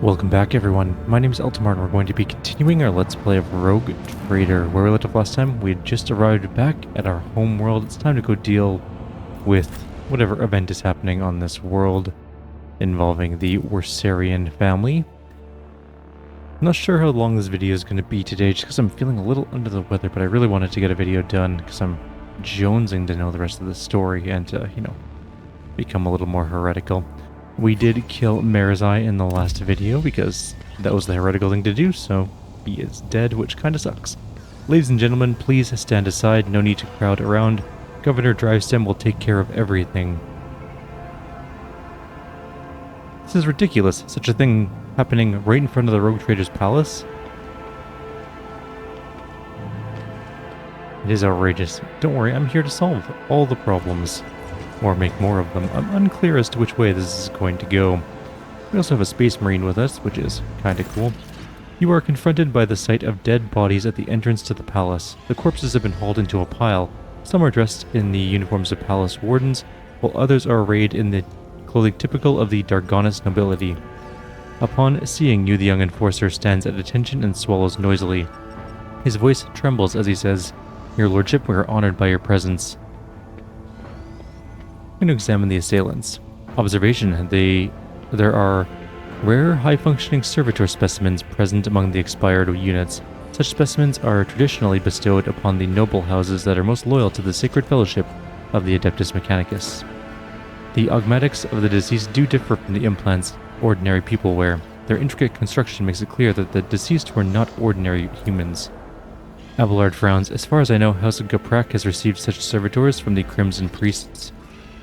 Welcome back everyone, my name is Eltamar and we're going to be continuing our Let's Play of Rogue Trader. Where we left off last time, we had just arrived back at our home world. It's time to go deal with whatever event is happening on this world involving the Worsarian family. I'm not sure how long this video is going to be today just because I'm feeling a little under the weather, but I really wanted to get a video done because I'm jonesing to know the rest of the story and to, become a little more heretical. We did kill Marizai in the last video because that was the heretical thing to do, so he is dead, which kinda sucks. Ladies and gentlemen, please stand aside, no need to crowd around. Governor Drivestem will take care of everything. This is ridiculous, such a thing happening right in front of the Rogue Trader's palace. It is outrageous. Don't worry, I'm here to solve all the problems. Or make more of them. I'm unclear as to which way this is going to go. We also have a Space Marine with us, which is kinda cool. You are confronted by the sight of dead bodies at the entrance to the palace. The corpses have been hauled into a pile. Some are dressed in the uniforms of palace wardens, while others are arrayed in the clothing typical of the Dargonis nobility. Upon seeing you, the young enforcer stands at attention and swallows noisily. His voice trembles as he says, "Your lordship, we are honored by your presence." I'm going to examine the assailants. Observation, there are rare high-functioning servitor specimens present among the expired units. Such specimens are traditionally bestowed upon the noble houses that are most loyal to the sacred fellowship of the Adeptus Mechanicus. The augmatics of the deceased do differ from the implants ordinary people wear. Their intricate construction makes it clear that the deceased were not ordinary humans. Abelard frowns. As far as I know, House of Gaprak has received such servitors from the Crimson Priests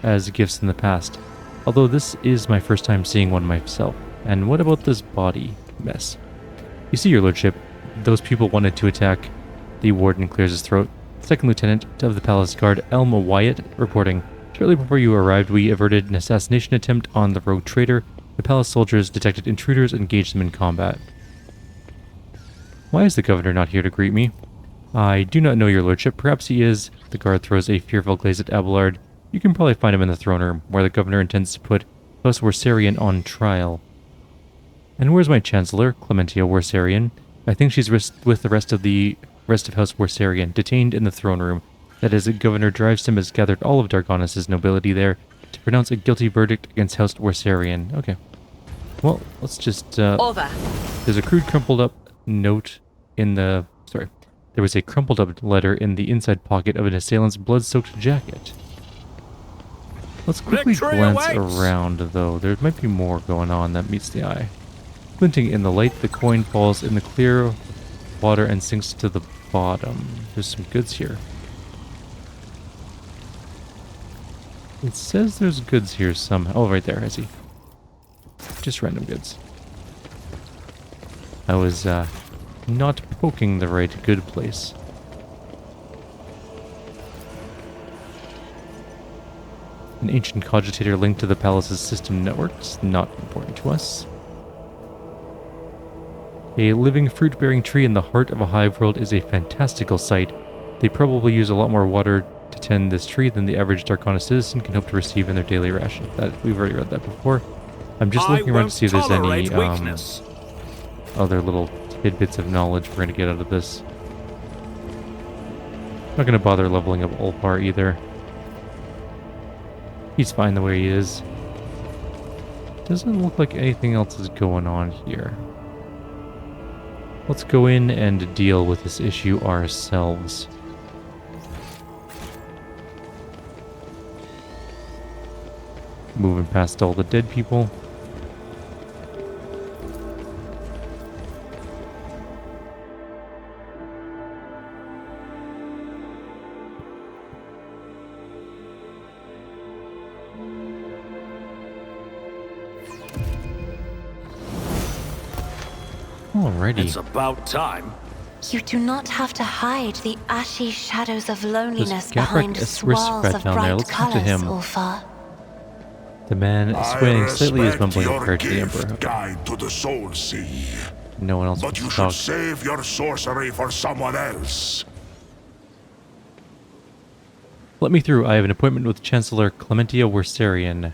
as gifts in the past, although this is my first time seeing one myself. And what about this body mess? You see, your lordship, those people wanted to attack. The warden clears his throat. Second lieutenant of the palace guard, Elma Wyatt, reporting. Shortly before you arrived, we averted an assassination attempt on the rogue trader. The palace soldiers detected intruders and engaged them in combat. Why is the governor not here to greet me? I do not know, your lordship. Perhaps he is. The guard throws a fearful gaze at Abelard. You can probably find him in the throne room, where the governor intends to put House Worsarian on trial. And where's my chancellor, Clementia Worsarian? I think she's with the rest of House Worsarian, detained in the throne room. That is, Governor Drivestem has gathered all of Dargonis' nobility there to pronounce a guilty verdict against House Worsarian. Okay. Well, let's just, Over. There's a crude crumpled up note in the... Sorry. There was a crumpled up letter in the inside pocket of an assailant's blood-soaked jacket. Let's quickly glance around, though. There might be more going on that meets the eye. Glinting in the light, the coin falls in the clear water and sinks to the bottom. There's some goods here. It says there's goods here somehow. Oh, right there, I see. Just random goods. I was, not poking the right good place. An ancient cogitator linked to the palace's system networks, not important to us. A living fruit-bearing tree in the heart of a hive world is a fantastical sight. They probably use a lot more water to tend this tree than the average Dargonis citizen can hope to receive in their daily ration. We've already read that before. I'm just looking around to see if there's any other little tidbits of knowledge we're going to get out of this. Not going to bother leveling up Ulfar either. He's fine the way he is. Doesn't look like anything else is going on here. Let's go in and deal with this issue ourselves. Moving past all the dead people. Alrighty. It's about time. You do not have to hide the ashy shadows of loneliness behind swirls of bright colors, Ulfar. The man swaying slightly is mumbling a prayer to the Emperor. Guide to the Soul Sea. No one else but you should save your sorcery for someone else. Let me through. I have an appointment with Chancellor Clementia Worsarian.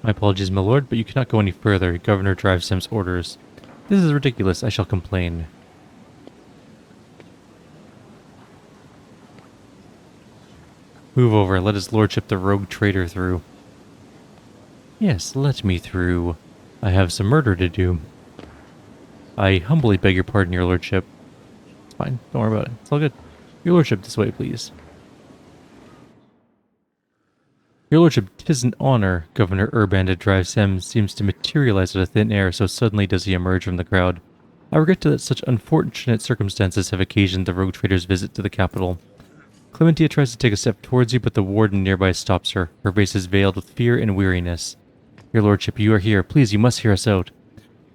My apologies, my lord, but you cannot go any further. Governor Drivesem's orders. This is ridiculous. I shall complain. Move over. Let his lordship the rogue traitor through. Yes, let me through. I have some murder to do. I humbly beg your pardon, your lordship. It's fine. Don't worry about it. It's all good. Your lordship, this way, please. Your lordship, 'tis an honor. Governor Urbanded Drivesem seems to materialize out of thin air, so suddenly does he emerge from the crowd. I regret that such unfortunate circumstances have occasioned the rogue trader's visit to the capital. Clementia tries to take a step towards you, but the warden nearby stops her. Her face is veiled with fear and weariness. Your lordship, you are here. Please, you must hear us out.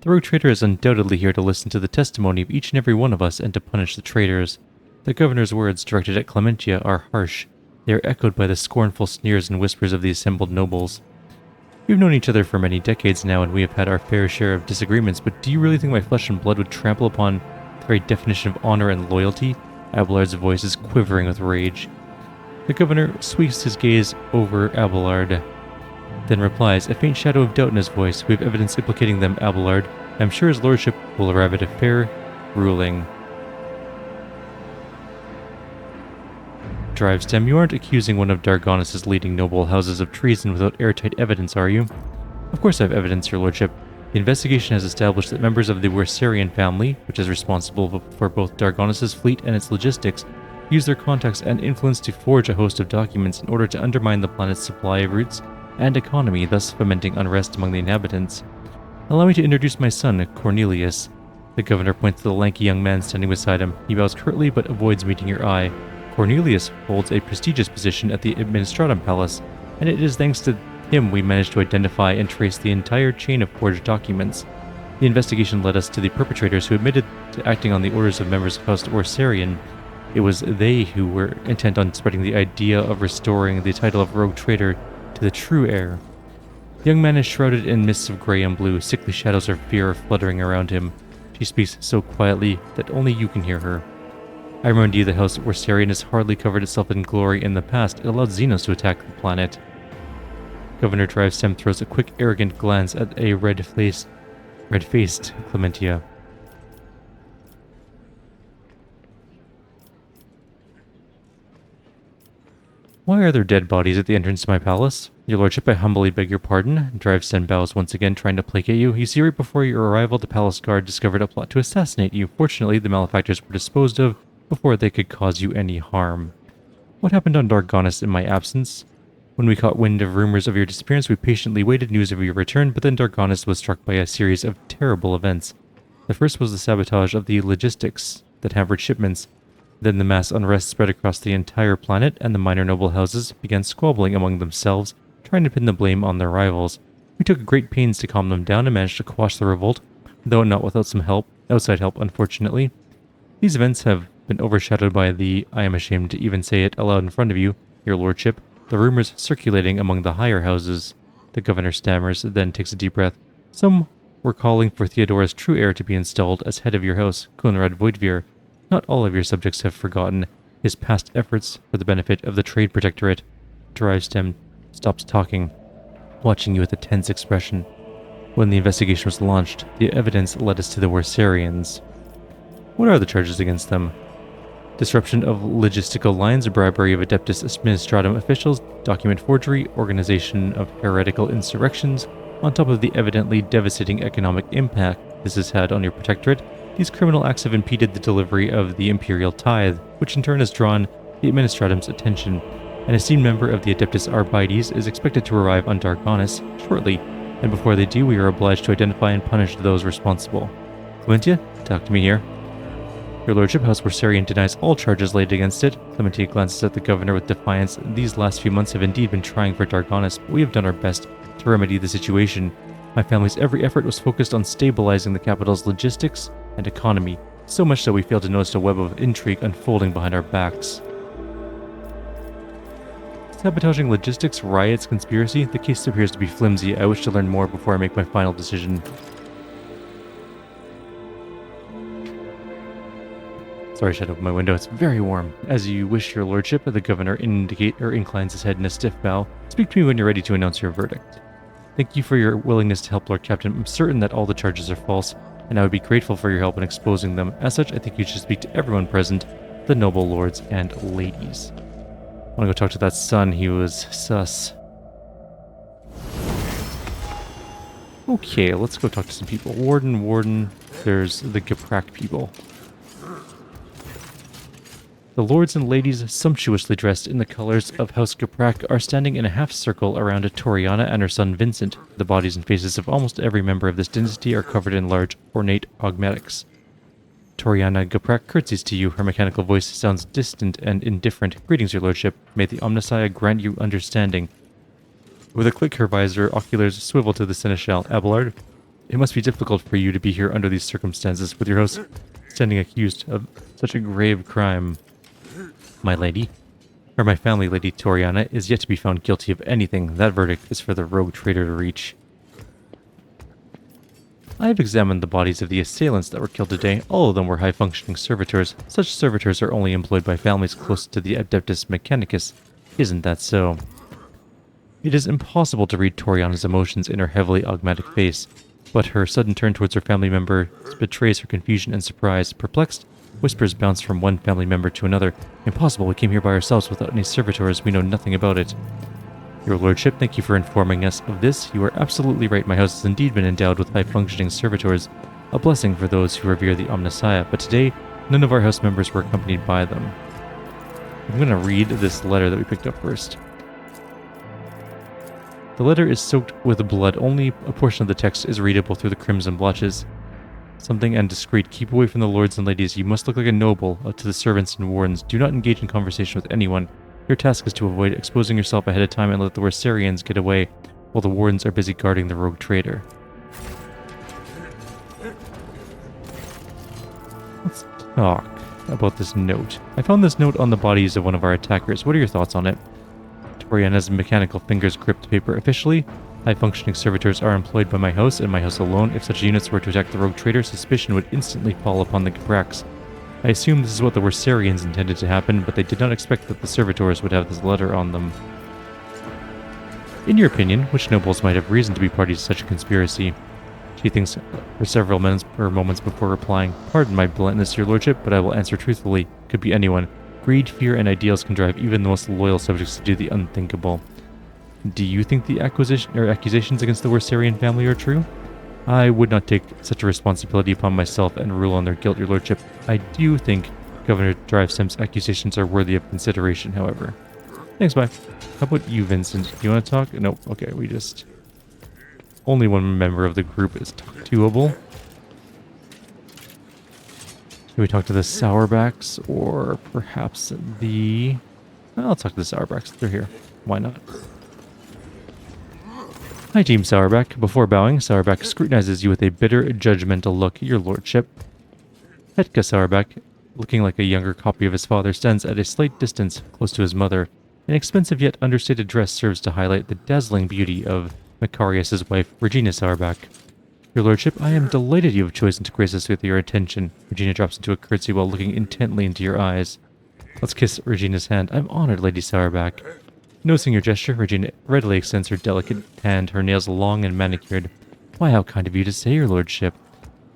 The rogue trader is undoubtedly here to listen to the testimony of each and every one of us and to punish the traitors. The governor's words directed at Clementia are harsh. They are echoed by the scornful sneers and whispers of the assembled nobles. We've known each other for many decades now, and we have had our fair share of disagreements, but do you really think my flesh and blood would trample upon the very definition of honor and loyalty? Abelard's voice is quivering with rage. The governor sweeps his gaze over Abelard, then replies, a faint shadow of doubt in his voice. We have evidence implicating them, Abelard. I am sure his lordship will arrive at a fair ruling. Drivestem, you aren't accusing one of Dargonis' leading noble houses of treason without airtight evidence, are you? Of course I have evidence, your lordship. The investigation has established that members of the Wersarian family, which is responsible for both Dargonis' fleet and its logistics, use their contacts and influence to forge a host of documents in order to undermine the planet's supply routes and economy, thus fomenting unrest among the inhabitants. Allow me to introduce my son, Cornelius. The governor points to the lanky young man standing beside him. He bows curtly but avoids meeting your eye. Cornelius holds a prestigious position at the Administratum Palace, and it is thanks to him we managed to identify and trace the entire chain of forged documents. The investigation led us to the perpetrators who admitted to acting on the orders of members of House Orsarian. It was they who were intent on spreading the idea of restoring the title of rogue traitor to the true heir. The young man is shrouded in mists of grey and blue. Sickly shadows of fear are fluttering around him. She speaks so quietly that only you can hear her. I remind you that House Orsarian has hardly covered itself in glory in the past. It allowed Xenos to attack the planet. Governor Drivestem throws a quick, arrogant glance at a red-faced Clementia. Why are there dead bodies at the entrance to my palace? Your lordship, I humbly beg your pardon. Drivestem bows once again, trying to placate you. You see, right before your arrival, the palace guard discovered a plot to assassinate you. Fortunately, the malefactors were disposed of before they could cause you any harm. What happened on Dargonis in my absence? When we caught wind of rumors of your disappearance, we patiently waited news of your return, but then Dargonis was struck by a series of terrible events. The first was the sabotage of the logistics that hampered shipments. Then the mass unrest spread across the entire planet, and the minor noble houses began squabbling among themselves, trying to pin the blame on their rivals. We took great pains to calm them down and managed to quash the revolt, though not without some outside help, unfortunately. These events have been overshadowed by the, I am ashamed to even say it aloud in front of you, your lordship, the rumors circulating among the higher houses. The governor stammers, then takes a deep breath. Some were calling for Theodora's true heir to be installed as head of your house, Konrad Voidvir. Not all of your subjects have forgotten his past efforts for the benefit of the Trade Protectorate. Drivestem stops talking, watching you with a tense expression. When the investigation was launched, the evidence led us to the Wersarians. What are the charges against them? Disruption of logistical lines, bribery of Adeptus Administratum officials, document forgery, organization of heretical insurrections, on top of the evidently devastating economic impact this has had on your protectorate. These criminal acts have impeded the delivery of the imperial tithe, which in turn has drawn the Administratum's attention. An esteemed member of the Adeptus Arbites is expected to arrive on Dargonis shortly, and before they do, we are obliged to identify and punish those responsible. Clementia, talk to me here. Your lordship, House Wersarian denies all charges laid against it. Clementia glances at the governor with defiance. These last few months have indeed been trying for Dargonis, but we have done our best to remedy the situation. My family's every effort was focused on stabilizing the capital's logistics and economy, so much so we failed to notice a web of intrigue unfolding behind our backs. Sabotaging logistics, riots, conspiracy? The case appears to be flimsy. I wish to learn more before I make my final decision. Sorry, shut open my window. It's very warm. As you wish, your lordship, the governor inclines his head in a stiff bow. Speak to me when you're ready to announce your verdict. Thank you for your willingness to help, Lord Captain. I'm certain that all the charges are false, and I would be grateful for your help in exposing them. As such, I think you should speak to everyone present, the noble lords and ladies. I want to go talk to that son. He was sus. Okay, let's go talk to some people. Warden. There's the Gaprak people. The lords and ladies, sumptuously dressed in the colors of House Gaprak, are standing in a half circle around Toriana and her son Vincent. The bodies and faces of almost every member of this dynasty are covered in large, ornate augmetics. Toriana Gaprak curtsies to you. Her mechanical voice sounds distant and indifferent. Greetings, your lordship. May the Omnissiah grant you understanding. With a click, her visor oculars swivel to the Seneschal. Abelard, it must be difficult for you to be here under these circumstances, with your host standing accused of such a grave crime. My lady, or my family, Lady Toriana, is yet to be found guilty of anything. That verdict is for the rogue traitor to reach. I have examined the bodies of the assailants that were killed today. All of them were high-functioning servitors. Such servitors are only employed by families close to the Adeptus Mechanicus. Isn't that so? It is impossible to read Toriana's emotions in her heavily augmatic face, but her sudden turn towards her family member betrays her confusion and surprise. Perplexed, whispers bounce from one family member to another. Impossible, we came here by ourselves without any servitors. We know nothing about it. Your lordship, thank you for informing us of this. You are absolutely right. My house has indeed been endowed with high-functioning servitors, a blessing for those who revere the Omnissiah, but today, none of our house members were accompanied by them. I'm going to read this letter that we picked up first. The letter is soaked with blood. Only a portion of the text is readable through the crimson blotches. Something and discreet. Keep away from the lords and ladies. You must look like a noble to the servants and wardens. Do not engage in conversation with anyone. Your task is to avoid exposing yourself ahead of time and let the Wersarians get away while the wardens are busy guarding the rogue traitor. Let's talk about this note. I found this note on the bodies of one of our attackers. What are your thoughts on it? Toriana's mechanical fingers grip the paper. Officially, high-functioning servitors are employed by my house and my house alone. If such units were to attack the rogue traitor, suspicion would instantly fall upon the Gapraks. I assume this is what the Wersarians intended to happen, but they did not expect that the servitors would have this letter on them. In your opinion, which nobles might have reason to be parties to such a conspiracy? She thinks for several moments before replying. Pardon my bluntness, your lordship, but I will answer truthfully. Could be anyone. Greed, fear, and ideals can drive even the most loyal subjects to do the unthinkable. Do you think the accusations against the Wersarian family are true? I would not take such a responsibility upon myself and rule on their guilt, your lordship. I do think Governor Drivestem's accusations are worthy of consideration, however. Thanks, bye. How about you, Vincent? Do you want to talk? Nope. Okay, we just... Only one member of the group is talk-toable. Should we talk to the Sourbacks, or perhaps the... I'll talk to the Sourbacks. They're here. Why not? Hi, Team Sourback. Before bowing, Sourback scrutinizes you with a bitter, judgmental look. Your lordship. Hetka Sourback, looking like a younger copy of his father, stands at a slight distance, close to his mother. An expensive yet understated dress serves to highlight the dazzling beauty of Macarius' wife, Regina Sourback. Your lordship, I am delighted you have chosen to grace us with your attention. Regina drops into a curtsy while looking intently into your eyes. Let's kiss Regina's hand. I'm honored, Lady Sourback. Noticing your gesture, Regina readily extends her delicate hand, her nails long and manicured. Why, how kind of you to say, your lordship.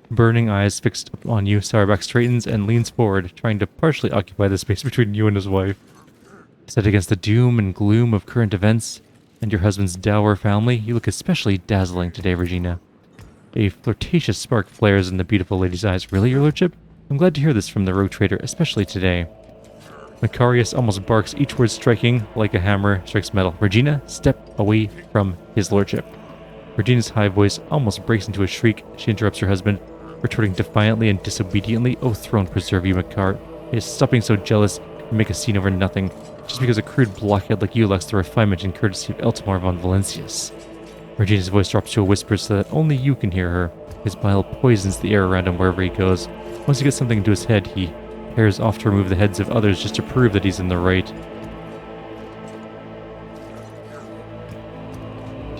Burning eyes fixed upon you, Sourback straightens and leans forward, trying to partially occupy the space between you and his wife. Set against the doom and gloom of current events and your husband's dour family, you look especially dazzling today, Regina. A flirtatious spark flares in the beautiful lady's eyes. Really, your lordship? I'm glad to hear this from the rogue trader, especially today. Macarius almost barks, each word striking like a hammer strikes metal. Regina, step away from his lordship. Regina's high voice almost breaks into a shriek. She interrupts her husband, retorting defiantly and disobediently. Oh, throne preserve you, Macarius. Stop being so jealous and make a scene over nothing, just because a crude blockhead like you lacks the refinement and courtesy of Eltimar von Valencius. Regina's voice drops to a whisper so that only you can hear her. His bile poisons the air around him wherever he goes. Once he gets something into his head, he hairs off to remove the heads of others just to prove that he's in the right.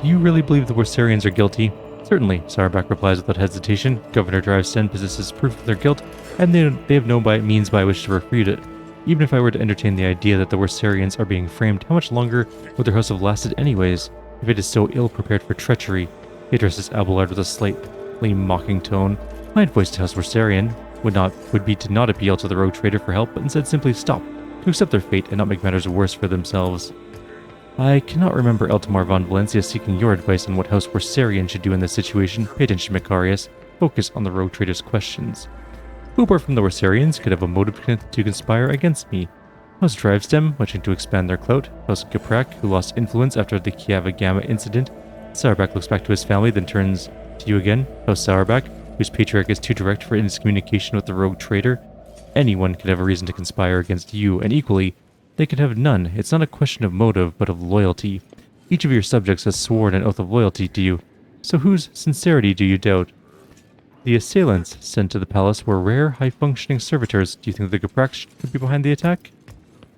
Do you really believe the Wersarians are guilty? Certainly, Sourback replies without hesitation. Governor Drivestem possesses proof of their guilt, and they have no means by which to refute it. Even if I were to entertain the idea that the Wersarians are being framed, how much longer would their house have lasted anyways? if it is so ill-prepared for treachery. He addresses Abelard with a slightly mocking tone. My advice to House Worsarian would be to not appeal to the rogue trader for help, but instead simply stop, to accept their fate and not make matters worse for themselves. I cannot remember Eltamar von Valencia seeking your advice on what House Worsarian should do in this situation. Pay attention, Macarius. Focus on the rogue trader's questions. Who apart from the Worsarians could have a motive to conspire against me? House Drivestem, wishing to expand their clout. House Gaprak, who lost influence after the Kiava Gamma incident. Sauerback looks back to his family, then turns to you again. House Sauerback, whose patriarch is too direct for his communication with the rogue trader. Anyone could have a reason to conspire against you, and equally, they could have none. It's not a question of motive, but of loyalty. Each of your subjects has sworn an oath of loyalty to you, so whose sincerity do you doubt? The assailants sent to the palace were rare, high-functioning servitors. Do you think the Gapraks could be behind the attack?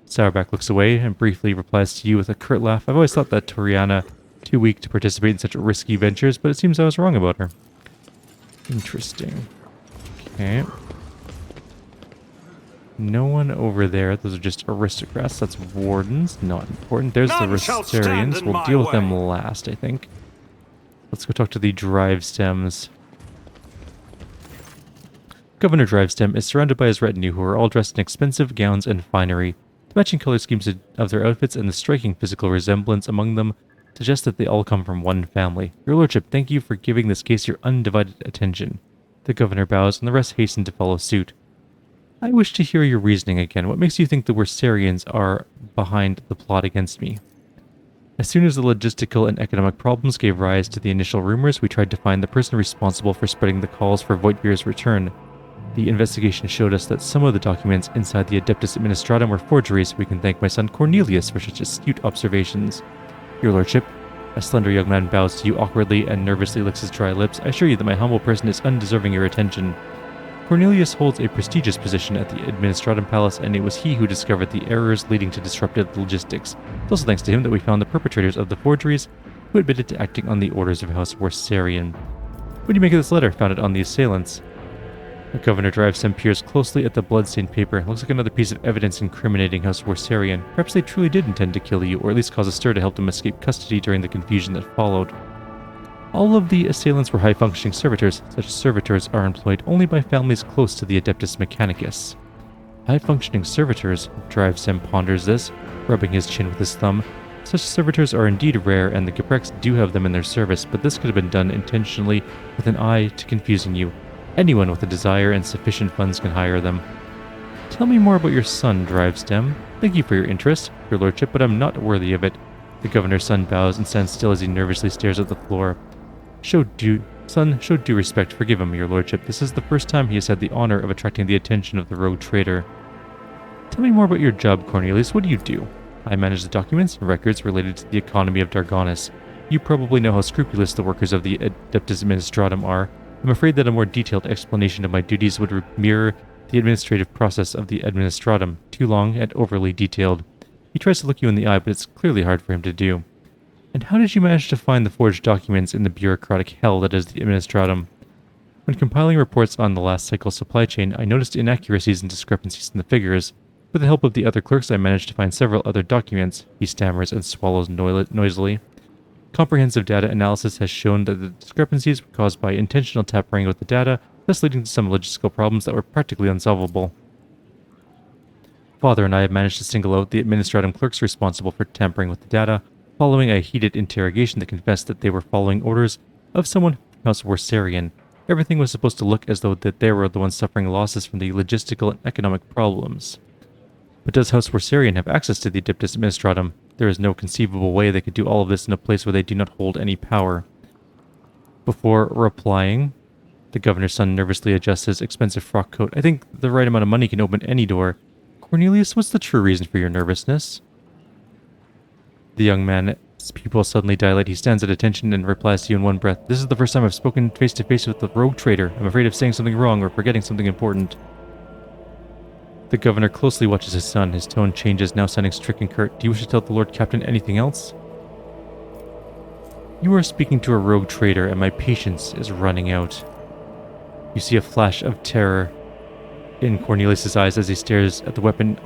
Sauerback looks away and briefly replies to you with a curt laugh. I've always thought that Toriana too weak to participate in such risky ventures, but it seems I was wrong about her. Interesting. Okay. No one over there. Those are just aristocrats. That's wardens. Not important. There's the Rostarians. We'll deal with them last, I think. Let's go talk to the Drivestems. Governor Drivestem is surrounded by his retinue, who are all dressed in expensive gowns and finery. The matching color schemes of their outfits and the striking physical resemblance among them suggest that they all come from one family. Your lordship, thank you for giving this case your undivided attention. The governor bows, and the rest hasten to follow suit. I wish to hear your reasoning again. What makes you think the Worsarians are behind the plot against me? As soon as the logistical and economic problems gave rise to the initial rumors, we tried to find the person responsible for spreading the calls for Voigtbeer's return. The investigation showed us that some of the documents inside the Adeptus Administratum were forgeries. We can thank my son Cornelius for such astute observations. Your lordship, a slender young man bows to you awkwardly and nervously licks his dry lips. I assure you that my humble person is undeserving your attention. Cornelius holds a prestigious position at the Administratum Palace, and it was he who discovered the errors leading to disrupted logistics. It's also thanks to him that we found the perpetrators of the forgeries, who admitted to acting on the orders of House Worsarian. What do you make of this letter founded on the assailants? The governor Drivestem peers closely at the bloodstained paper. Looks like another piece of evidence incriminating House Worsarian. Perhaps they truly did intend to kill you, or at least cause a stir to help them escape custody during the confusion that followed. All of the assailants were high-functioning servitors. Such servitors are employed only by families close to the Adeptus Mechanicus. High-functioning servitors, Drivestem ponders this, rubbing his chin with his thumb. Such servitors are indeed rare, and the Gapreks do have them in their service, but this could have been done intentionally with an eye to confusing you. Anyone with a desire and sufficient funds can hire them. Tell me more about your son, Drivestem. Thank you for your interest, your lordship, but I'm not worthy of it. The governor's son bows and stands still as he nervously stares at the floor. Show due respect. Forgive him, your lordship. This is the first time he has had the honor of attracting the attention of the rogue trader. Tell me more about your job, Cornelius. What do you do? I manage the documents and records related to the economy of Dargonis. You probably know how scrupulous the workers of the Adeptus Administratum are. I'm afraid that a more detailed explanation of my duties would mirror the administrative process of the Administratum, too long and overly detailed. He tries to look you in the eye, but it's clearly hard for him to do. And how did you manage to find the forged documents in the bureaucratic hell that is the Administratum? When compiling reports on the last cycle supply chain, I noticed inaccuracies and discrepancies in the figures. With the help of the other clerks, I managed to find several other documents. He stammers and swallows noisily. Comprehensive data analysis has shown that the discrepancies were caused by intentional tampering with the data, thus leading to some logistical problems that were practically unsolvable. Father and I have managed to single out the Administratum clerks responsible for tampering with the data, following a heated interrogation that confessed that they were following orders of someone from House Worsarian. Everything was supposed to look as though that they were the ones suffering losses from the logistical and economic problems. But does House Worsarian have access to the Adeptus Administratum? There is no conceivable way they could do all of this in a place where they do not hold any power. Before replying, the governor's son nervously adjusts his expensive frock coat. I think the right amount of money can open any door. Cornelius, what's the true reason for your nervousness? The young man's pupils suddenly dilate. He stands at attention and replies to you in one breath. This is the first time I've spoken face to face with the rogue trader. I'm afraid of saying something wrong or forgetting something important. The governor closely watches his son. His tone changes, now sounding strict and curt. Do you wish to tell the Lord Captain anything else? You are speaking to a rogue trader, and my patience is running out. You see a flash of terror in Cornelius' eyes as he stares at the weapon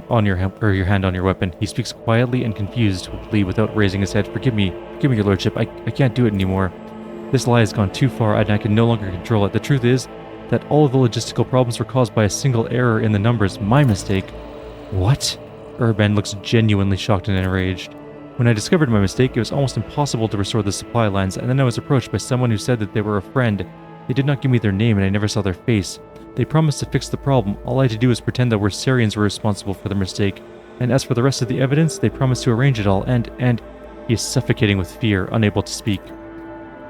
on your hand on your weapon. He speaks quietly and confusedly without raising his head. Forgive me, your lordship. I can't do it anymore. This lie has gone too far, and I can no longer control it. The truth is that all of the logistical problems were caused by a single error in the numbers. My mistake. What? Urban looks genuinely shocked and enraged. When I discovered my mistake, it was almost impossible to restore the supply lines, and then I was approached by someone who said that they were a friend. They did not give me their name, and I never saw their face. They promised to fix the problem. All I had to do was pretend that Wersarians were responsible for the mistake. And as for the rest of the evidence, they promised to arrange it all, and he is suffocating with fear, unable to speak.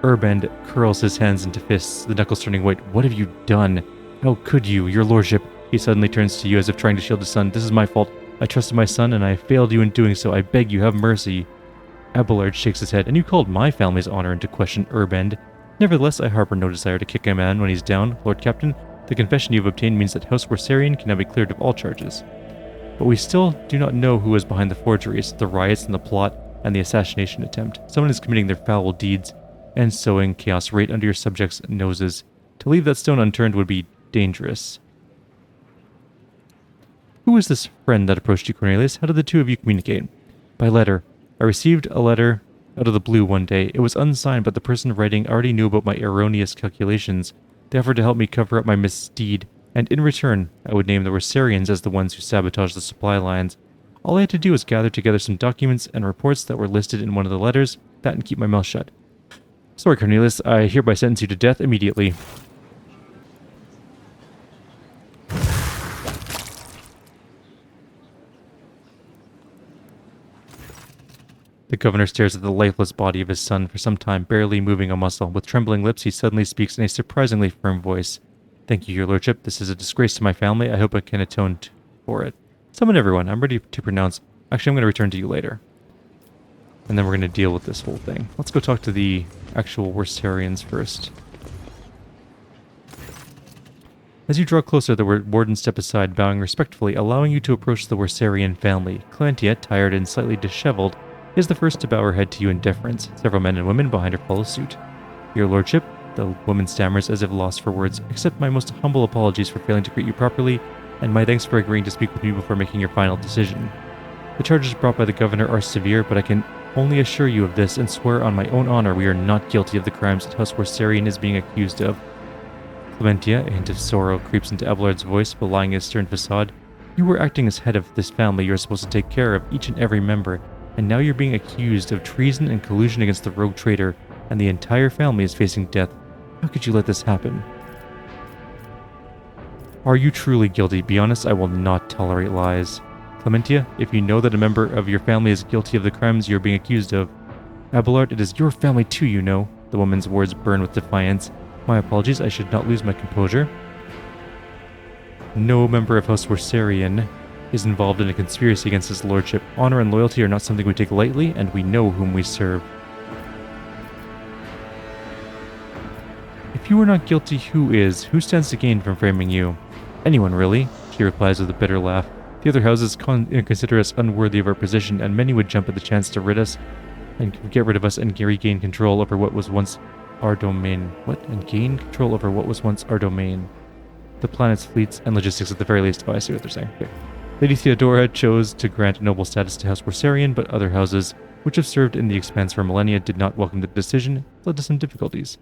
Urband curls his hands into fists, the knuckles turning white. What have you done? How could you, your lordship? He suddenly turns to you as if trying to shield his son. This is my fault. I trusted my son, and I failed you in doing so. I beg you, have mercy. Abelard shakes his head. And you called my family's honor into question, Urband. Nevertheless, I harbor no desire to kick a man when he's down, Lord Captain. The confession you have obtained means that House Wersarian can now be cleared of all charges. But we still do not know who is behind the forgeries, the riots and the plot, and the assassination attempt. Someone is committing their foul deeds and sowing chaos right under your subjects' noses. To leave that stone unturned would be dangerous. Who is this friend that approached you, Cornelius? How did the two of you communicate? By letter. I received a letter out of the blue one day. It was unsigned, but the person writing already knew about my erroneous calculations. They offered to help me cover up my misdeed, and in return, I would name the Wersarians as the ones who sabotaged the supply lines. All I had to do was gather together some documents and reports that were listed in one of the letters, that and keep my mouth shut. Sorry, Cornelius, I hereby sentence you to death immediately. The governor stares at the lifeless body of his son for some time, barely moving a muscle. With trembling lips, he suddenly speaks in a surprisingly firm voice. Thank you, your lordship. This is a disgrace to my family. I hope I can atone for it. Summon everyone. I'm ready to pronounce. Actually, I'm going to return to you later. And then we're going to deal with this whole thing. Let's go talk to the actual Wersarians first. As you draw closer, the wardens step aside, bowing respectfully, allowing you to approach the Wersarian family. Clantia, tired and slightly disheveled, is the first to bow her head to you in deference. Several men and women behind her follow suit. Your lordship, the woman stammers as if lost for words. Accept my most humble apologies for failing to greet you properly, and my thanks for agreeing to speak with me before making your final decision. The charges brought by the governor are severe, but I can only assure you of this and swear on my own honor we are not guilty of the crimes that House Wersarian is being accused of. Clementia, a hint of sorrow creeps into Abelard's voice, belying his stern facade. You were acting as head of this family. You are supposed to take care of each and every member, and now you're being accused of treason and collusion against the rogue traitor, and the entire family is facing death. How could you let this happen? Are you truly guilty? Be honest, I will not tolerate lies. Clementia, if you know that a member of your family is guilty of the crimes you're being accused of. Abelard, it is your family too, you know. The woman's words burn with defiance. My apologies, I should not lose my composure. No member of House Wersarian is involved in a conspiracy against his lordship. Honor and loyalty are not something we take lightly, and we know whom we serve. If you are not guilty, who is? Who stands to gain from framing you? Anyone, really, she replies with a bitter laugh. The other houses consider us unworthy of our position, and many would jump at the chance to get rid of us and regain control over what was once our domain. And gain control over what was once our domain. The planet's fleets and logistics at the very least. Oh, I see what they're saying. Okay. Lady Theodora chose to grant noble status to House Wersarian, but other houses, which have served in the expanse for millennia, did not welcome the decision. It led to some difficulties.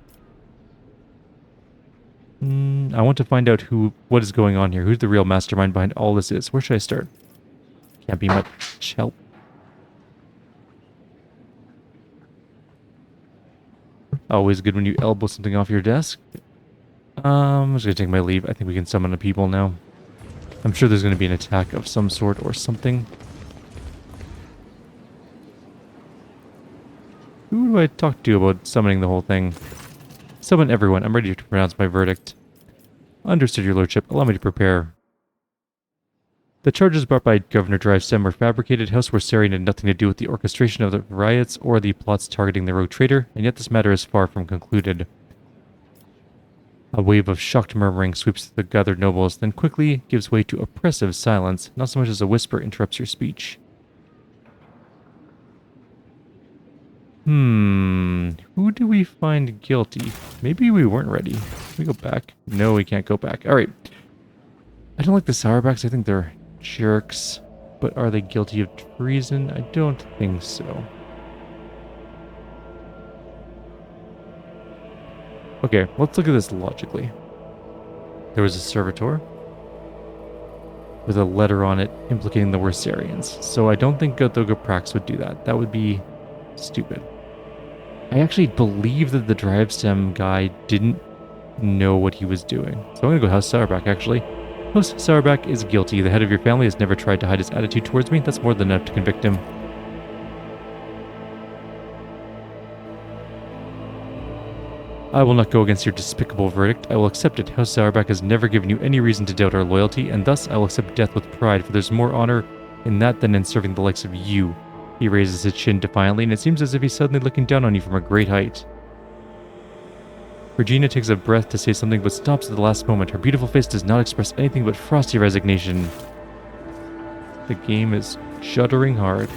I want to find out what is going on here. Who's the real mastermind behind all this is? Where should I start? Can't be much help. Always good when you elbow something off your desk. I'm just going to take my leave. I think we can summon the people now. I'm sure there's going to be an attack of some sort or something. Who do I talk to about summoning the whole thing? Summon everyone. I'm ready to pronounce my verdict. Understood, your lordship. Allow me to prepare. The charges brought by Governor Drivestem were fabricated. House Wersarian had nothing to do with the orchestration of the riots or the plots targeting the rogue traitor, and yet this matter is far from concluded. A wave of shocked murmuring sweeps through the gathered nobles, then quickly gives way to oppressive silence. Not so much as a whisper interrupts your speech. Who do we find guilty? Maybe we weren't ready. Can we go back? No, we can't go back. Alright. I don't like the Sourbacks. I think they're jerks. But are they guilty of treason? I don't think so. Okay, let's look at this logically. There was a servitor with a letter on it implicating the Worsarians. So I don't think Doggo Prax would do that. That would be stupid. I actually believe that the drive stem guy didn't know what he was doing. So I'm going to go House Sourback, actually. House Sourback is guilty. The head of your family has never tried to hide his attitude towards me. That's more than enough to convict him. I will not go against your despicable verdict. I will accept it. House Sourback has never given you any reason to doubt our loyalty, and thus I will accept death with pride, for there's more honor in that than in serving the likes of you. He raises his chin defiantly, and it seems as if he's suddenly looking down on you from a great height. Regina takes a breath to say something, but stops at the last moment. Her beautiful face does not express anything but frosty resignation. The game is shuddering hard.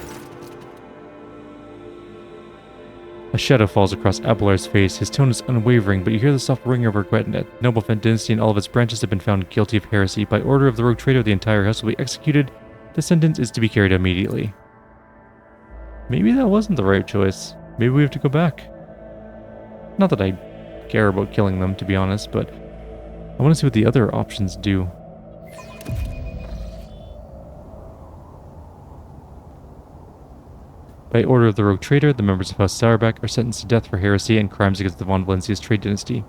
A shadow falls across Abelard's face. His tone is unwavering, but you hear the soft ring of regret in it. Noble Fen dynasty and all of its branches have been found guilty of heresy. By order of the rogue traitor, the entire house will be executed. The sentence is to be carried immediately. Maybe that wasn't the right choice. Maybe we have to go back. Not that I care about killing them, to be honest, but I want to see what the other options do. By order of the rogue traitor, the members of House Sourback are sentenced to death for heresy and crimes against the von Valencia's trade dynasty.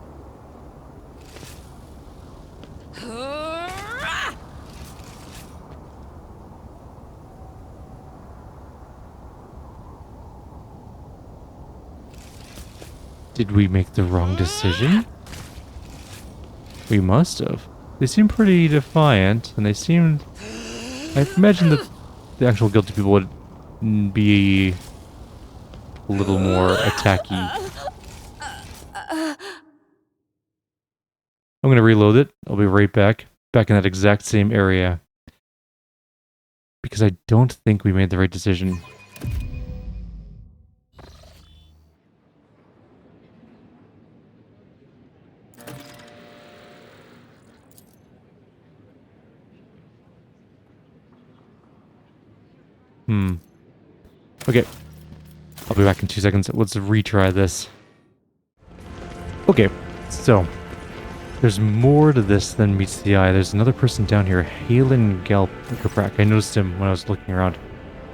Did we make the wrong decision? We must have. They seem pretty defiant, and they seemed... I imagine that the actual guilty people would be a little more attacky. I'm going to reload it. I'll be right back. Back in that exact same area. Because I don't think we made the right decision. Okay. I'll be back in 2 seconds. Let's retry this. Okay, so there's more to this than meets the eye. There's another person down here, Halen Galprak. I noticed him when I was looking around.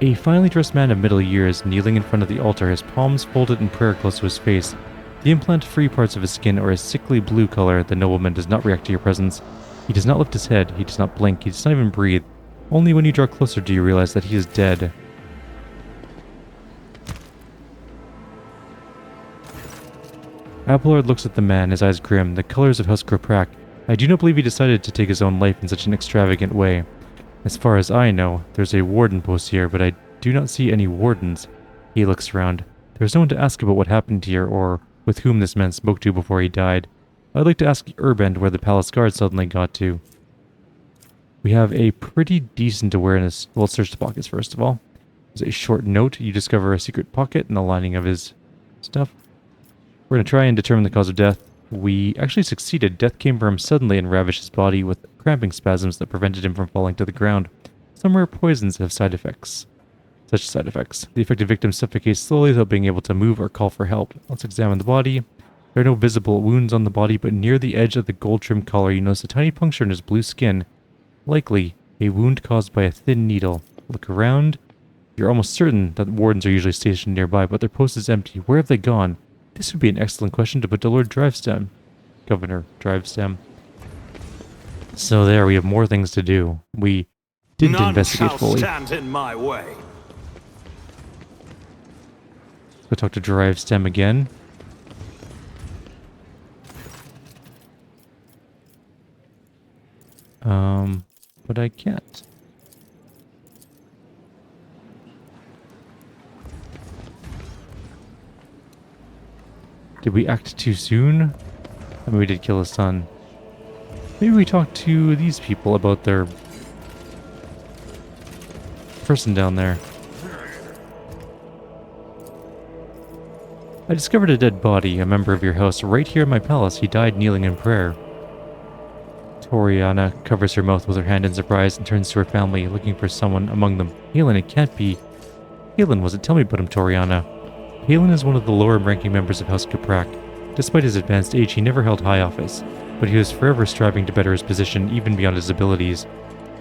A finely dressed man of middle years, kneeling in front of the altar, his palms folded in prayer close to his face. The implant-free parts of his skin are a sickly blue color. The nobleman does not react to your presence. He does not lift his head. He does not blink. He does not even breathe. Only when you draw closer do you realize that he is dead. Abelard looks at the man, his eyes grim, the colors of House Groprak. I do not believe he decided to take his own life in such an extravagant way. As far as I know, there's a warden post here, but I do not see any wardens. He looks around. There's no one to ask about what happened here, or with whom this man spoke to before he died. I'd like to ask Urband where the palace guard suddenly got to. We have a pretty decent awareness. We'll search the pockets first of all. There's a short note. You discover a secret pocket in the lining of his stuff. We're going to try and determine the cause of death. We actually succeeded. Death came for him suddenly and ravished his body with cramping spasms that prevented him from falling to the ground. Some rare poisons have side effects. Such side effects. The affected victim suffocates slowly without being able to move or call for help. Let's examine the body. There are no visible wounds on the body, but near the edge of the gold-trimmed collar you notice a tiny puncture in his blue skin. Likely a wound caused by a thin needle. Look around. You're almost certain that wardens are usually stationed nearby, but their post is empty. Where have they gone? This would be an excellent question to put to Lord Drivestem. Governor Drivestem. So there, we have more things to do. We didn't investigate fully. None shall stand in my way. Go talk to Drivestem again. But I can't. Did we act too soon? I mean, we did kill his son. Maybe we talked to these people about their person down there. I discovered a dead body, a member of your house, right here in my palace. He died kneeling in prayer. Toriana covers her mouth with her hand in surprise and turns to her family, looking for someone among them. Halen, it can't be. Halen was it? Tell me about him, Toriana. Halen is one of the lower-ranking members of House Kaprak. Despite his advanced age, he never held high office, but he was forever striving to better his position even beyond his abilities.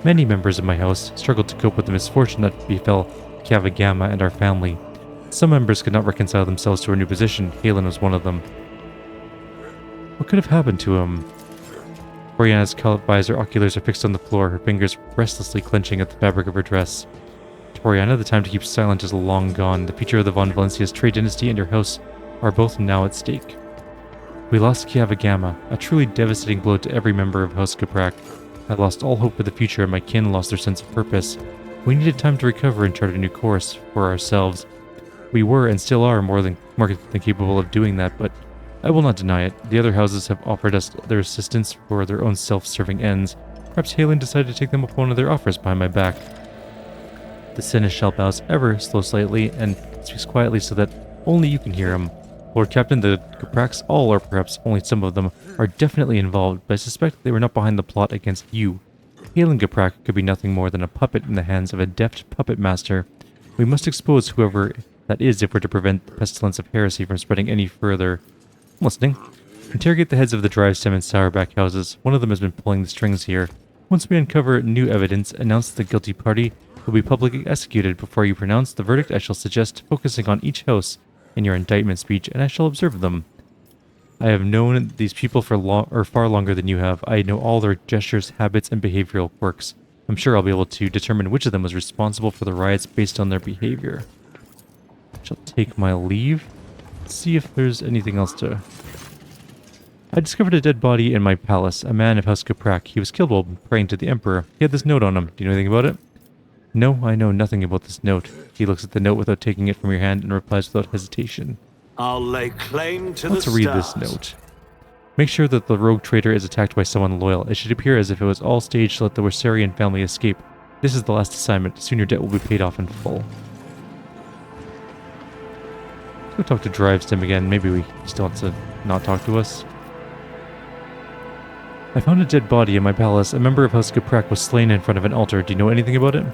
Many members of my house struggled to cope with the misfortune that befell Kavagama and our family. Some members could not reconcile themselves to our new position. Halen was one of them. What could have happened to him? Oriana's colored visor oculars are fixed on the floor, her fingers restlessly clenching at the fabric of her dress. Toriana, the time to keep silent is long gone. The future of the Von Valencia's trade dynasty and your house are both now at stake. We lost Kavagama, a truly devastating blow to every member of House Kaprak. I lost all hope for the future and my kin lost their sense of purpose. We needed time to recover and chart a new course for ourselves. We were and still are more than capable of doing that, but I will not deny it. The other houses have offered us their assistance for their own self-serving ends. Perhaps Halen decided to take them up one of their offers behind my back. The Seneschal bows ever so slightly and speaks quietly so that only you can hear him. Lord Captain, the Kapraks, all or perhaps only some of them, are definitely involved, but I suspect they were not behind the plot against you. Halen Kaprak could be nothing more than a puppet in the hands of a deft puppet master. We must expose whoever that is if we're to prevent the pestilence of heresy from spreading any further. I'm listening. Interrogate the heads of the Drivestem and Sourback houses. One of them has been pulling the strings here. Once we uncover new evidence, announce the guilty party will be publicly executed. Before you pronounce the verdict, I shall suggest focusing on each house in your indictment speech, and I shall observe them. I have known these people for far longer than you have. I know all their gestures, habits, and behavioral quirks. I'm sure I'll be able to determine which of them was responsible for the riots based on their behavior. I shall take my leave. See if there's anything else to... I discovered a dead body in my palace, a man of House Kaprak. He was killed while praying to the Emperor. He had this note on him. Do you know anything about it? No, I know nothing about this note. He looks at the note without taking it from your hand and replies without hesitation. I'll lay claim to Let's the read stars. this note. Make sure that the rogue traitor is attacked by someone loyal. It should appear as if it was all staged to let the Wersarian family escape. This is the last assignment. Soon your debt will be paid off in full. Go talk to Drivestem again. Maybe he still wants to not talk to us. I found a dead body in my palace. A member of House Kaprak was slain in front of an altar. Do you know anything about it?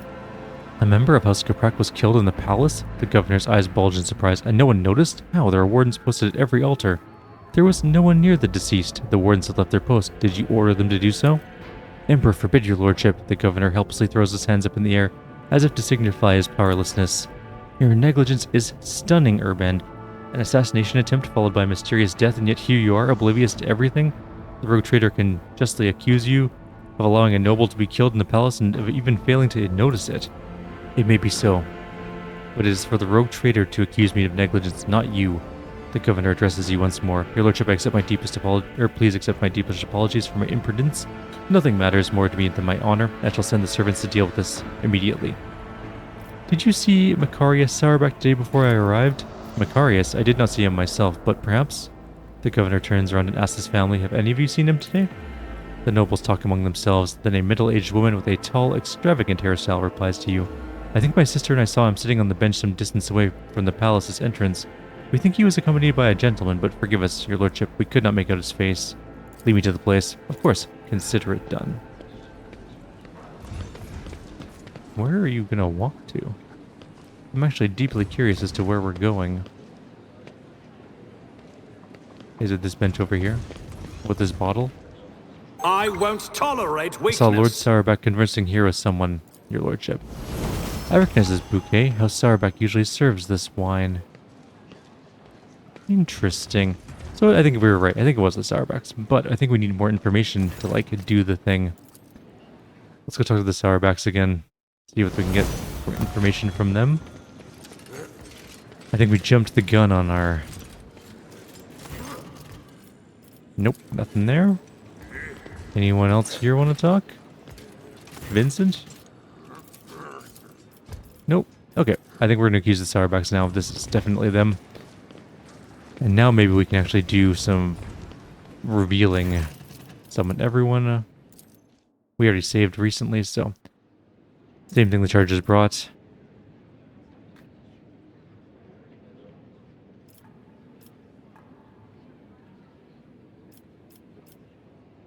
A member of House Kaprak was killed in the palace? The governor's eyes bulged in surprise. And no one noticed? How? There are wardens posted at every altar. There was no one near the deceased. The wardens had left their post. Did you order them to do so? Emperor forbid, your lordship. The governor helplessly throws his hands up in the air, as if to signify his powerlessness. Your negligence is stunning, Urband. An assassination attempt followed by mysterious death, and yet here you are, oblivious to everything? The rogue traitor can justly accuse you of allowing a noble to be killed in the palace and of even failing to notice it. It may be so, but it is for the rogue traitor to accuse me of negligence, not you. The governor addresses you once more. Your lordship, I accept my deepest please accept my deepest apologies for my imprudence. Nothing matters more to me than my honor. I shall send the servants to deal with this immediately. Did you see Macarius Sourback today before I arrived? Macarius? I did not see him myself, but perhaps... The governor turns around and asks his family, have any of you seen him today? The nobles talk among themselves. Then a middle-aged woman with a tall, extravagant hairstyle replies to you. I think my sister and I saw him sitting on the bench some distance away from the palace's entrance. We think he was accompanied by a gentleman, but forgive us, your lordship, we could not make out his face. Lead me to the place. Of course, consider it done. Where are you gonna walk to? I'm actually deeply curious as to where we're going. Is it this bench over here? With this bottle? I won't tolerate weakness. I saw Lord Sourback conversing here with someone, your lordship. I recognize this bouquet. How Sourback usually serves this wine. Interesting. So I think we were right. I think it was the Sourbacks, but I think we need more information to like do the thing. Let's go talk to the Sourbacks again. See what we can get for information from them. I think we jumped the gun on our... Nope, nothing there. Anyone else here want to talk? Vincent? Nope. Okay, I think we're going to accuse the Sourbacks now. This is definitely them. And now maybe we can actually do some revealing. Summon everyone. We already saved recently, so... Same thing the charges brought.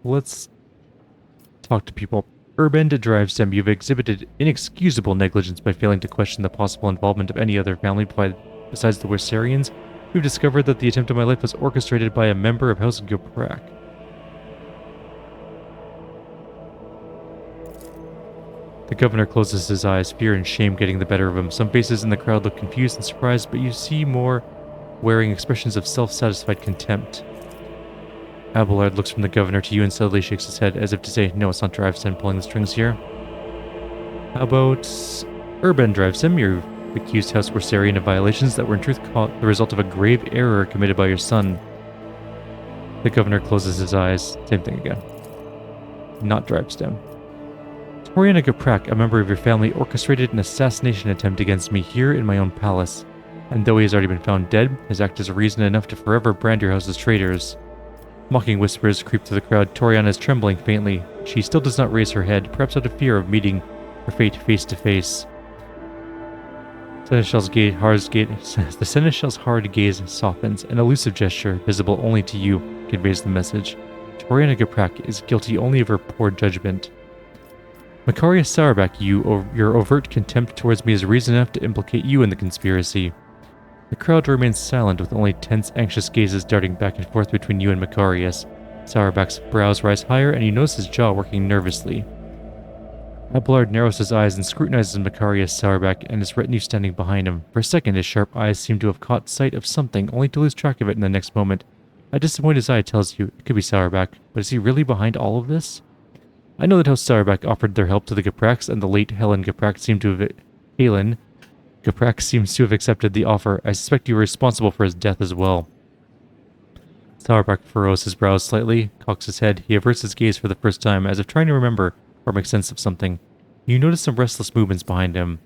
Let's talk to people. Urban drives them. You've exhibited inexcusable negligence by failing to question the possible involvement of any other family besides the Wersarians. We've discovered that the attempt on my life was orchestrated by a member of House Goprak. The governor closes his eyes, fear and shame getting the better of him. Some faces in the crowd look confused and surprised, but you see more wearing expressions of self-satisfied contempt. Abelard looks from the governor to you and subtly shakes his head, as if to say, no, it's not Drivestem pulling the strings here. How about Urban Drivestem? You've accused House Wersarian of violations that were in truth the result of a grave error committed by your son. The governor closes his eyes. Same thing again. Not Drivestem. Toriana Goprak, a member of your family, orchestrated an assassination attempt against me here in my own palace. And though he has already been found dead, his act is reason enough to forever brand your house as traitors. Mocking whispers creep through the crowd. Toriana is trembling faintly. She still does not raise her head, perhaps out of fear of meeting her fate face to face. The Seneschal's hard gaze softens. An elusive gesture, visible only to you, conveys the message. Toriana Goprak is guilty only of her poor judgment. Makarios Sauerbach, your overt contempt towards me is reason enough to implicate you in the conspiracy. The crowd remains silent, with only tense, anxious gazes darting back and forth between you and Makarios. Sauerbach's brows rise higher, and you notice his jaw working nervously. Abelard narrows his eyes and scrutinizes Makarios Sauerbach and his retinue standing behind him. For a second, his sharp eyes seem to have caught sight of something, only to lose track of it in the next moment. A disappointed eye tells you it could be Sauerbach, but is he really behind all of this? I know that House Sauerbach offered their help to the Gopraks, and the late Helen Goprak seems to have accepted the offer. I suspect you were responsible for his death as well. Sauerbach furrows his brows slightly, cocks his head. He averts his gaze for the first time, as if trying to remember or make sense of something. You notice some restless movements behind him.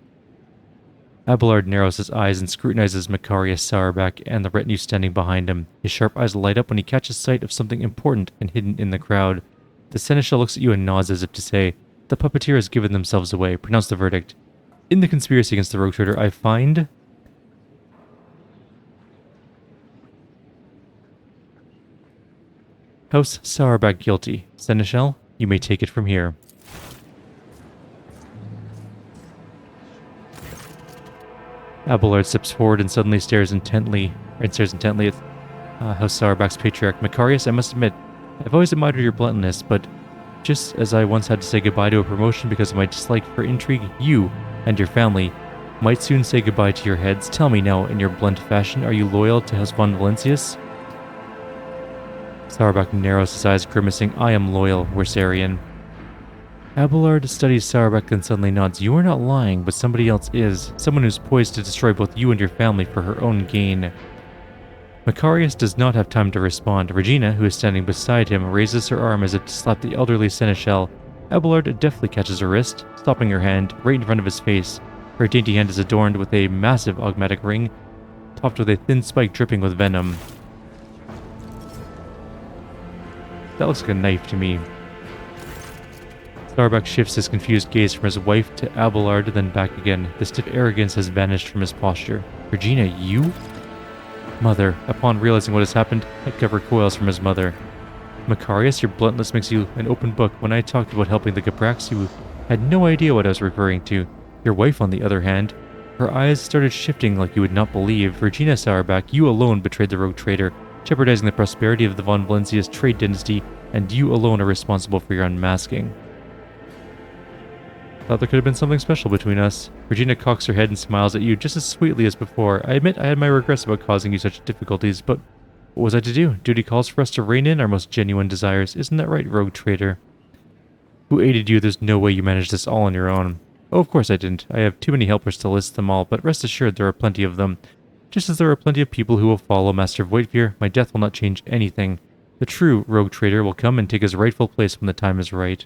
Abelard narrows his eyes and scrutinizes Makarios Sauerbach and the retinue standing behind him. His sharp eyes light up when he catches sight of something important and hidden in the crowd. The Seneschal looks at you and nods as if to say, the puppeteer has given themselves away. Pronounce the verdict. In the conspiracy against the rogue trader, I find... House Sauerbach guilty. Seneschal, you may take it from here. Abelard steps forward and suddenly stares intently at House Sauerbach's patriarch. Makarios, I must admit, I've always admired your bluntness, but just as I once had to say goodbye to a promotion because of my dislike for intrigue, you and your family might soon say goodbye to your heads. Tell me now, in your blunt fashion, are you loyal to House von Valencius? Sauerbach narrows his eyes, grimacing. I am loyal, Wersarian. Abelard studies Sauerbach, then suddenly nods. You are not lying, but somebody else is. Someone who's poised to destroy both you and your family for her own gain. Makarios does not have time to respond. Regina, who is standing beside him, raises her arm as if to slap the elderly Seneschal. Abelard deftly catches her wrist, stopping her hand right in front of his face. Her dainty hand is adorned with a massive augmatic ring, topped with a thin spike dripping with venom. That looks like a knife to me. Sauerbach shifts his confused gaze from his wife to Abelard, then back again. The stiff arrogance has vanished from his posture. Regina, you? Mother. Upon realizing what has happened, Hector recoils from his mother. Makarios, your bluntness makes you an open book. When I talked about helping the Gopraks, you had no idea what I was referring to. Your wife, on the other hand, her eyes started shifting like you would not believe. Regina Sauerbach, you alone betrayed the rogue trader, jeopardizing the prosperity of the von Valencius trade dynasty, and you alone are responsible for your unmasking. Thought there could have been something special between us. Regina cocks her head and smiles at you just as sweetly as before. I admit I had my regrets about causing you such difficulties, but what was I to do? Duty calls for us to rein in our most genuine desires. Isn't that right, rogue trader? Who aided you? There's no way you managed this all on your own. Oh, of course I didn't. I have too many helpers to list them all, but rest assured there are plenty of them. Just as there are plenty of people who will follow Master of Waitfear, my death will not change anything. The true rogue trader will come and take his rightful place when the time is right.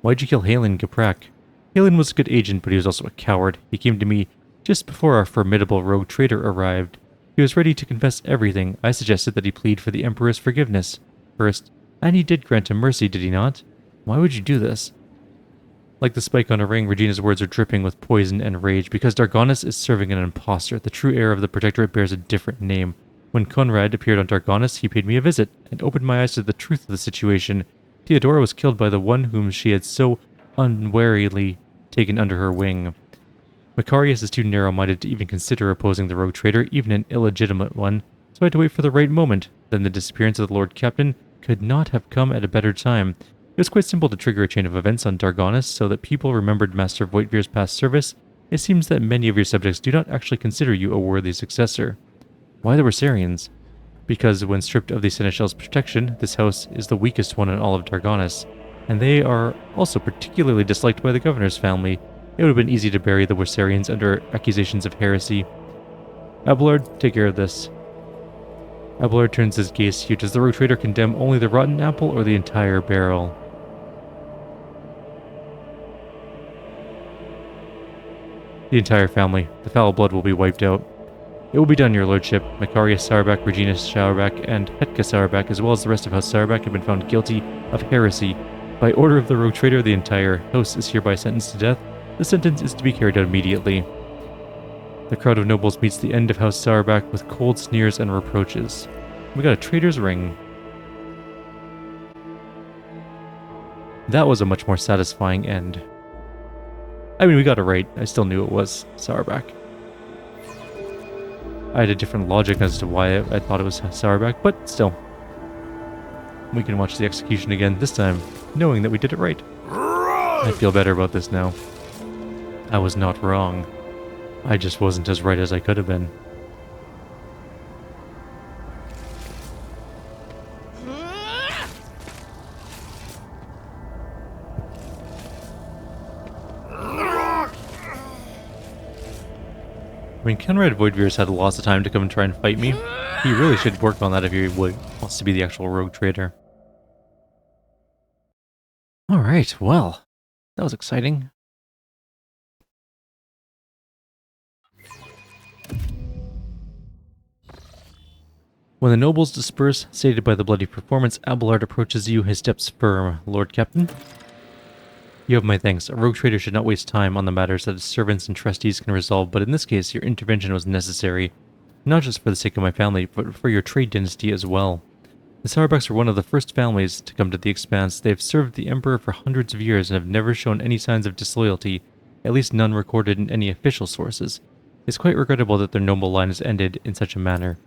Why'd you kill Halen Goprak? Halen was a good agent, but he was also a coward. He came to me just before our formidable rogue trader arrived. He was ready to confess everything. I suggested that he plead for the Emperor's forgiveness first, and he did grant him mercy, did he not? Why would you do this? Like the spike on a ring, Regina's words are dripping with poison and rage. Because Dargonis is serving an impostor, the true heir of the Protectorate bears a different name. When Conrad appeared on Dargonis, he paid me a visit and opened my eyes to the truth of the situation. Theodora was killed by the one whom she had so unwarily taken under her wing. Macarius is too narrow-minded to even consider opposing the rogue trader, even an illegitimate one, so I had to wait for the right moment. Then the disappearance of the Lord Captain could not have come at a better time. It was quite simple to trigger a chain of events on Dargonis so that people remembered Master Voigtvir's past service. It seems that many of your subjects do not actually consider you a worthy successor. Why the Rosarians? Because when stripped of the Seneschal's protection, this house is the weakest one in all of Dargonis, and they are also particularly disliked by the governor's family. It would have been easy to bury the Rosarians under accusations of heresy. Abelard, take care of this. Abelard turns his gaze to you. Does the rogue trader condemn only the rotten apple or the entire barrel? The entire family. The foul blood will be wiped out. It will be done, your lordship. Macarius Sauerback, Regina Sauerback, and Hetka Sauerback, as well as the rest of House Sauerback, have been found guilty of heresy. By order of the rogue trader, the entire house is hereby sentenced to death. The sentence is to be carried out immediately. The crowd of nobles meets the end of House Sauerback with cold sneers and reproaches. We got a traitor's ring. That was a much more satisfying end. I mean, we got it right. I still knew it was Sauerback. I had a different logic as to why I thought it was Sauerback, but still. We can watch the execution again, this time knowing that we did it right. I feel better about this now. I was not wrong. I just wasn't as right as I could have been. I mean, Conrad Voigtvir's had lots of time to come and try and fight me. He really should work on that if he wants to be the actual rogue trader. Alright, well, that was exciting. When the nobles disperse, sated by the bloody performance, Abelard approaches you, his steps firm. Lord Captain? You have my thanks. A rogue trader should not waste time on the matters that his servants and trustees can resolve, but in this case, your intervention was necessary. Not just for the sake of my family, but for your trade dynasty as well. The Sauerbachs were one of the first families to come to the Expanse. They have served the Emperor for hundreds of years and have never shown any signs of disloyalty, at least none recorded in any official sources. It's quite regrettable that their noble line has ended in such a manner.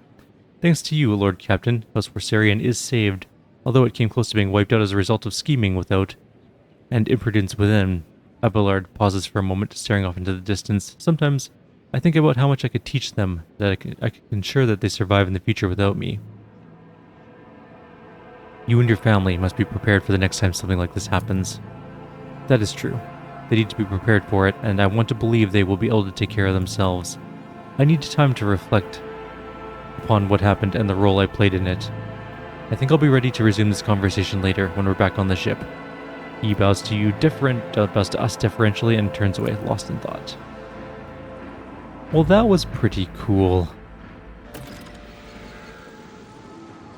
Thanks to you, Lord Captain, House Rosarian is saved, although it came close to being wiped out as a result of scheming without and imprudence within. Abelard pauses for a moment, staring off into the distance. Sometimes I think about how much I could teach them, that I could ensure that they survive in the future without me. You and your family must be prepared for the next time something like this happens. That is true. They need to be prepared for it, and I want to believe they will be able to take care of themselves. I need time to reflect upon what happened and the role I played in it. I think I'll be ready to resume this conversation later when we're back on the ship. He bows to us deferentially and turns away, lost in thought. Well, that was pretty cool.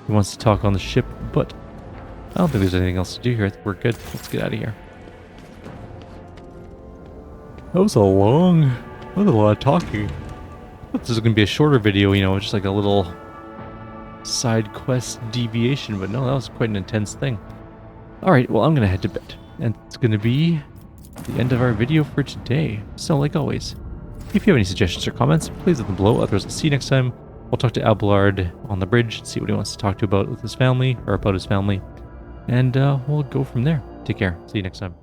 He wants to talk on the ship, but I don't think there's anything else to do here. I think we're good. Let's get out of here. That was a lot of talking. I thought this was going to be a shorter video, you know, just like a little side quest deviation, but no, that was quite an intense thing. Alright, well, I'm going to head to bed, and it's going to be the end of our video for today. So, like always, if you have any suggestions or comments, please leave them below. Otherwise, I'll see you next time. We'll talk to Abelard on the bridge, see what he wants to talk to about with his family, or about his family, and we'll go from there. Take care. See you next time.